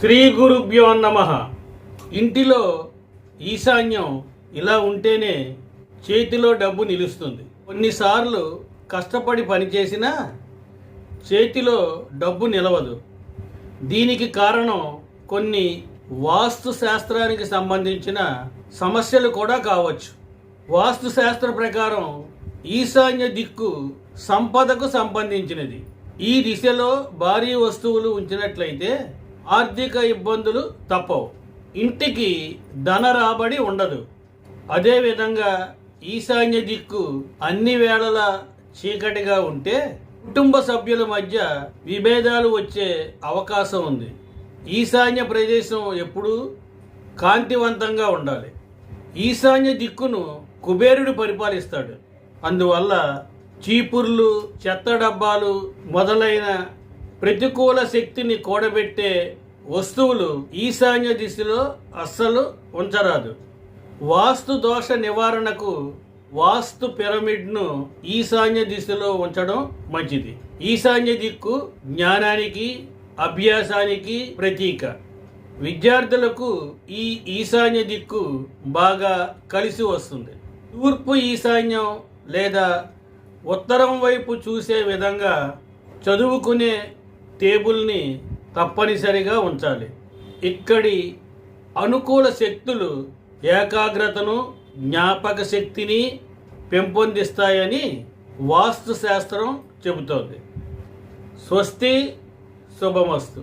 శ్రీ గురుభ్యో నమః. ఇంటిలో ఈశాన్యం ఇలా ఉంటేనే చేతిలో డబ్బు నిలుస్తుంది. కొన్నిసార్లు కష్టపడి పనిచేసినా చేతిలో డబ్బు నిలవదు. దీనికి కారణం కొన్ని వాస్తు శాస్త్రానికి సంబంధించిన సమస్యలు కూడా కావచ్చు. వాస్తు శాస్త్ర ప్రకారం ఈశాన్య దిక్కు సంపదకు సంబంధించినది. ఈ దిశలో భారీ వస్తువులు ఉంచినట్లయితే ఆర్థిక ఇబ్బందులు తప్పవు, ఇంటికి ధన రాబడి ఉండదు. అదేవిధంగా ఈశాన్య దిక్కు అన్ని వేళలా చీకటిగా ఉంటే కుటుంబ సభ్యుల మధ్య విభేదాలు వచ్చే అవకాశం ఉంది. ఈశాన్య ప్రదేశం ఎప్పుడూ కాంతివంతంగా ఉండాలి. ఈశాన్య దిక్కును కుబేరుడు పరిపాలిస్తాడు. అందువల్ల చీపుర్లు, చెత్త డబ్బాలు మొదలైన ప్రతికూల శక్తిని కూడబెట్టే వస్తువులు ఈశాన్య దిశలో అస్సలు ఉంచరాదు. వాస్తు దోష నివారణకు వాస్తు పిరమిడ్ను ఈశాన్య దిశలో ఉంచడం మంచిది. ఈశాన్య దిక్కు జ్ఞానానికి, అభ్యాసానికి ప్రతీక. విద్యార్థులకు ఈ ఈశాన్య దిక్కు బాగా కలిసి వస్తుంది. తూర్పు ఈశాన్యం లేదా ఉత్తరం వైపు చూసే విధంగా చదువుకునే టేబుల్ని తప్పనిసరిగా ఉంచాలి. ఇక్కడి అనుకూల శక్తులు ఏకాగ్రతను, జ్ఞాపక శక్తిని పెంపొందిస్తాయని వాస్తు శాస్త్రం చెబుతోంది. స్వస్తి, శుభమస్తు.